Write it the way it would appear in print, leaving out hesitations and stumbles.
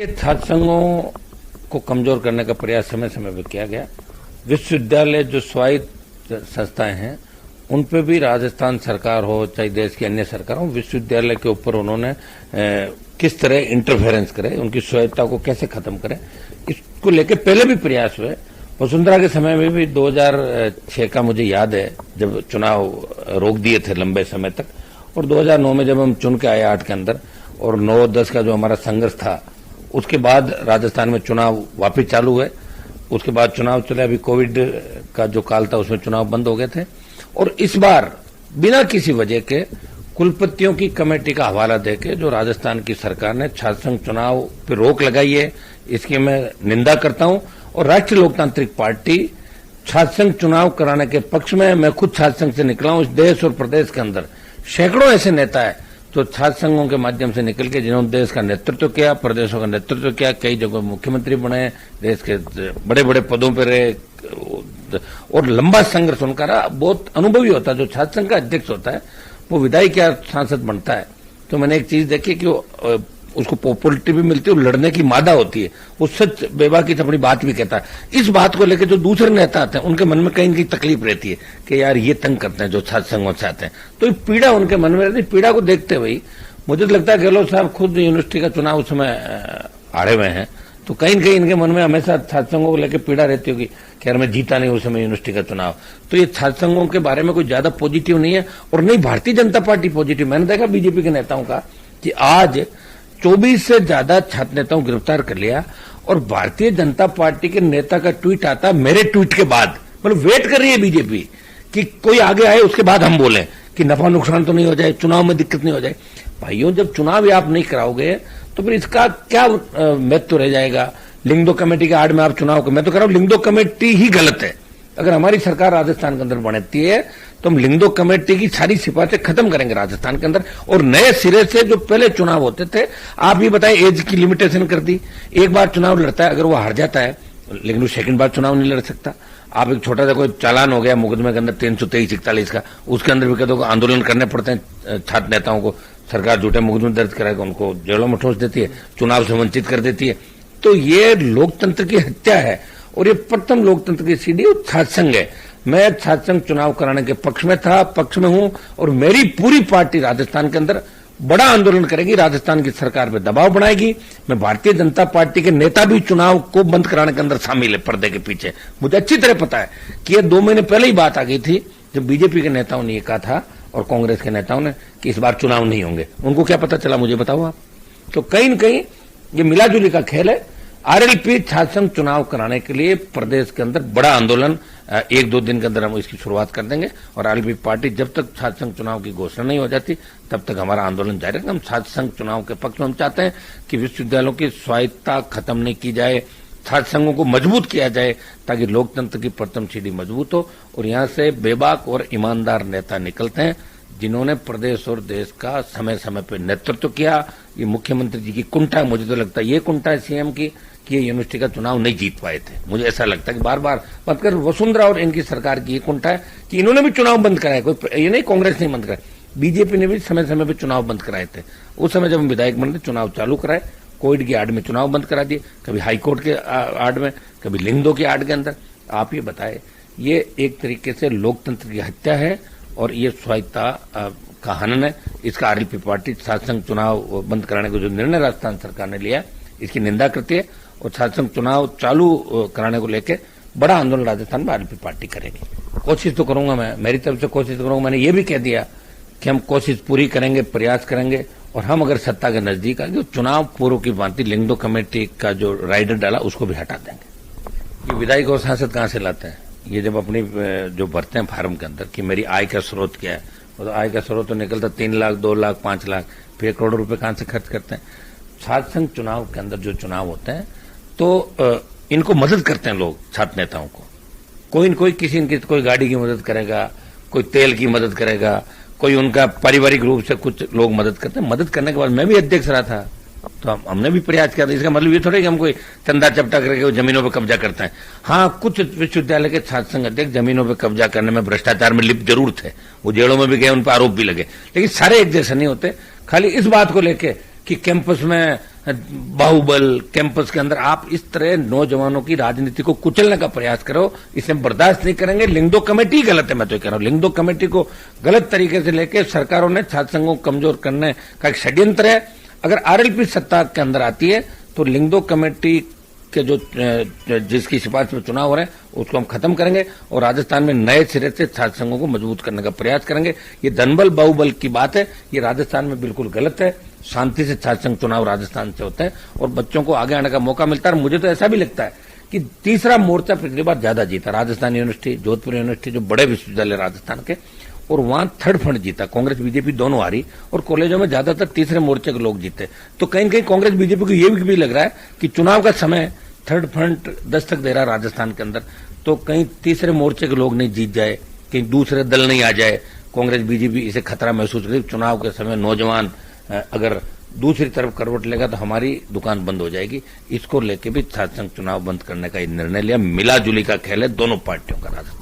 ये छात्र संघों को कमजोर करने का प्रयास समय समय पर किया गया। विश्वविद्यालय जो स्वायत्त संस्थाएं हैं उन पे भी राजस्थान सरकार हो चाहे देश की अन्य सरकार हो, विश्वविद्यालय के ऊपर उन्होंने किस तरह इंटरफेरेंस करे, उनकी स्वायत्तता को कैसे खत्म करे, इसको लेके पहले भी प्रयास हुए। वसुंधरा के समय में भी 2006 का मुझे याद है जब चुनाव रोक दिए थे लंबे समय तक, और 2009 में जब हम चुन के आए 8 के अंदर, और 9-10 का जो हमारा संघर्ष था उसके बाद राजस्थान में चुनाव वापिस चालू हुए। उसके बाद चुनाव चले, अभी कोविड का जो काल था उसमें चुनाव बंद हो गए थे। और इस बार बिना किसी वजह के कुलपतियों की कमेटी का हवाला देके जो राजस्थान की सरकार ने छात्र संघ चुनाव पर रोक लगाई है, इसकी मैं निंदा करता हूं। और राष्ट्रीय लोकतांत्रिक पार्टी छात्र संघ चुनाव कराने के पक्ष में, मैं खुद छात्र संघ से निकला हूं। इस देश और प्रदेश के अंदर सैकड़ों ऐसे नेता है जो छात्र संघों के माध्यम से निकल के जिन्होंने देश का नेतृत्व किया, प्रदेशों का नेतृत्व किया, कई जगह मुख्यमंत्री बने, देश के बड़े बड़े पदों पर रहे, और लंबा संघर्ष उनका रहा। बहुत अनुभवी होता है जो छात्र संघ का अध्यक्ष होता है, वो विधायक या सांसद बनता है। तो मैंने एक चीज देखी कि उसको पॉपुलरिटी भी मिलती है और लड़ने की मादा होती है। वो सच बेबाकी अपनी बात भी कहता है। इस बात को लेकर जो दूसरे नेता आते हैं उनके मन में कहीं कहीं तकलीफ रहती है कि यार ये तंग करते हैं जो छात्र संघों से आते हैं, तो ये पीड़ा उनके मन में रहती है। पीड़ा को देखते हुए मुझे तो लगता है गहलोत साहब खुद यूनिवर्सिटी का चुनाव उस समय आड़े हुए हैं, तो कहीं न कहीं इनके मन में हमेशा छात्र संघों को लेकर पीड़ा रहती होगी कि यार मैं जीता नहीं उस समय यूनिवर्सिटी का चुनाव। तो ये छात्र संघों के बारे में कोई ज्यादा पॉजिटिव नहीं है, और नहीं भारतीय जनता पार्टी पॉजिटिव। मैंने देखा बीजेपी के नेताओं का कि आज 24 से ज्यादा छात्र नेताओं को गिरफ्तार कर लिया, और भारतीय जनता पार्टी के नेता का ट्वीट आता मेरे ट्वीट के बाद। मतलब वेट कर रही है बीजेपी कि कोई आगे आए उसके बाद हम बोलें कि नफा नुकसान तो नहीं हो जाए, चुनाव में दिक्कत नहीं हो जाए। भाइयों, जब चुनाव आप नहीं कराओगे तो फिर इसका क्या महत्व रह जाएगा। लिंग दो कमेटी के आड़ में आप चुनाव, मैं तो कह रहा हूं लिंग दो कमेटी ही गलत है। अगर हमारी सरकार राजस्थान के अंदर बनती है तो हम लिंग दो कमेटी की सारी सिफारिशें खत्म करेंगे राजस्थान के अंदर, और नए सिरे से जो पहले चुनाव होते थे, आप ये बताएं, एज की लिमिटेशन कर दी। एक बार चुनाव लड़ता है, अगर वो हार जाता है लेकिन वो सेकंड बार चुनाव नहीं लड़ सकता। आप एक छोटा सा कोई चालान हो गया मुकदमे के अंदर 323-41 का, उसके अंदर भी कहते हो आंदोलन करने पड़ते हैं छात्र नेताओं को। सरकार झूठे मुकदमे दर्ज कराकर उनको जेलों में ठोस देती है, चुनाव से वंचित कर देती है। तो ये लोकतंत्र की हत्या है, और ये प्रथम लोकतंत्र की सीढ़ी छात्र संघ है। मैं छात्र संघ चुनाव कराने के पक्ष में था, पक्ष में हूं, और मेरी पूरी पार्टी राजस्थान के अंदर बड़ा आंदोलन करेगी, राजस्थान की सरकार पे दबाव बनाएगी। मैं भारतीय जनता पार्टी के नेता भी चुनाव को बंद कराने के अंदर शामिल है पर्दे के पीछे। मुझे अच्छी तरह पता है कि ये 2 महीने पहले ही बात आ गई थी जब बीजेपी के नेताओं ने ये कहा था और कांग्रेस के नेताओं ने कि इस बार चुनाव नहीं होंगे। उनको क्या पता चला मुझे बताओ आप। तो कहीं न कहीं ये मिलाजुली का खेल है। आरएलपी छात्र संघ चुनाव कराने के लिए प्रदेश के अंदर बड़ा आंदोलन 1-2 दिन के अंदर हम इसकी शुरुआत कर देंगे, और आरएलपी पार्टी जब तक छात्र संघ चुनाव की घोषणा नहीं हो जाती तब तक हमारा आंदोलन जारी रहेगा। हम छात्र संघ चुनाव के पक्ष में हम चाहते हैं कि विश्वविद्यालयों की स्वायत्तता खत्म नहीं की जाए, छात्र संघों को मजबूत किया जाए ताकि लोकतंत्र की प्रथम सीढ़ी मजबूत हो, और यहां से बेबाक और ईमानदार नेता निकलते हैं जिन्होंने प्रदेश और देश का समय समय पर नेतृत्व किया। ये मुख्यमंत्री जी की कुंठा है, मुझे तो लगता है ये कुंठा है सीएम की कि ये यूनिवर्सिटी का चुनाव नहीं जीत पाए थे। मुझे ऐसा लगता है कि बार बार बात कर वसुंधरा और इनकी सरकार की ये कुंठा है कि इन्होंने भी चुनाव बंद कराए। कोई ये नहीं कांग्रेस नहीं बंद कराए, बीजेपी ने भी समय समय पर चुनाव बंद कराए थे। उस समय जब हम विधायक बने चुनाव चालू कराए, कोविड की आड़ में चुनाव बंद करा दिए, कभी हाईकोर्ट के आड़ में, कभी लिंग दो की आड़ के अंदर। आप ये बताए, ये एक तरीके से लोकतंत्र की हत्या है और ये स्वायत्तता का हनन है। इसका आरएलपी पार्टी छात्र संघ चुनाव बंद कराने का जो निर्णय राजस्थान सरकार ने लिया इसकी निंदा करती है, और छात्र संघ चुनाव चालू कराने को लेकर बड़ा आंदोलन राजस्थान में आरएलपी पार्टी करेगी। कोशिश तो करूंगा मैं, मेरी तरफ से कोशिश करूंगा। मैंने ये भी कह दिया कि हम कोशिश पूरी करेंगे, प्रयास करेंगे, और हम अगर सत्ता के नजदीक आ गए चुनाव पूर्व की भांति लिंग दो कमेटी का जो राइडर डाला उसको भी हटा देंगे। ये विधायक और सांसद कहां से लाते हैं? ये जब अपनी जो भरते हैं फार्म के अंदर कि मेरी आय का स्रोत क्या है, तो आय का स्रोत तो निकलता 3 लाख, 2 लाख, 5 लाख, फिर 1 करोड़ रुपए कहां से खर्च करते हैं। छात्र संघ चुनाव के अंदर जो चुनाव होते हैं तो इनको मदद करते हैं लोग, छात्र नेताओं को। कोई न कोई किसी न किसी, कोई गाड़ी की मदद करेगा, कोई तेल की मदद करेगा, कोई उनका पारिवारिक रूप से कुछ लोग मदद करते हैं। मदद करने के बाद मैं भी अध्यक्ष रहा था तो हमने भी प्रयास किया था। इसका मतलब ये थोड़ा कि हम कोई चंदा चपटा करके जमीनों पर कब्जा करते हैं। हाँ, कुछ विश्वविद्यालय के छात्र संघ अध्यक्ष जमीनों पर कब्जा करने में भ्रष्टाचार में लिप्त जरूर थे, वो जेलों में भी गए, उन पर आरोप भी लगे, लेकिन सारे एक जैसे नहीं होते। खाली इस बात को लेके कि कैंपस में बाहुबल कैंपस के अंदर आप इस तरह नौजवानों की राजनीति को कुचलने का प्रयास करो, इसे बर्दाश्त नहीं करेंगे। लिंगदो कमेटी गलत है, मैं तो कह रहा हूं। लिंगदो कमेटी को गलत तरीके से लेके सरकारों ने छात्र संघों को कमजोर करने का एक षड्यंत्र है। अगर आरएलपी सत्ता के अंदर आती है तो लिंगदो कमेटी के जो जिसकी सिफारिश में चुनाव हो रहे हैं उसको हम खत्म करेंगे और राजस्थान में नए सिरे से छात्र संघों को मजबूत करने का प्रयास करेंगे। ये धनबल बाहुबल की बात है, ये राजस्थान में बिल्कुल गलत है। शांति से छात्र संघ चुनाव राजस्थान से होते हैं और बच्चों को आगे आने का मौका मिलता है। मुझे तो ऐसा भी लगता है कि तीसरा मोर्चा पिछली बार ज्यादा जीता, राजस्थान यूनिवर्सिटी, जोधपुर यूनिवर्सिटी, जो बड़े विश्वविद्यालय राजस्थान के, और वहां थर्ड फंड जीता। कांग्रेस बीजेपी दोनों हारी और कॉलेजों में ज्यादातर तीसरे मोर्चे के लोग जीते। तो कहीं कहीं कांग्रेस बीजेपी को यह भी लग रहा है कि चुनाव का समय थर्ड फ्रंट दस्तक दे रहा राजस्थान के अंदर, तो कहीं तीसरे मोर्चे के लोग नहीं जीत जाए, कहीं दूसरे दल नहीं आ जाए। कांग्रेस बीजेपी इसे खतरा महसूस करे। चुनाव के समय नौजवान अगर दूसरी तरफ करवट लेगा तो हमारी दुकान बंद हो जाएगी। इसको लेके भी छात्र संघ चुनाव बंद करने का निर्णय लिया। मिला जुली का खेल है दोनों पार्टियों का राजस्थान।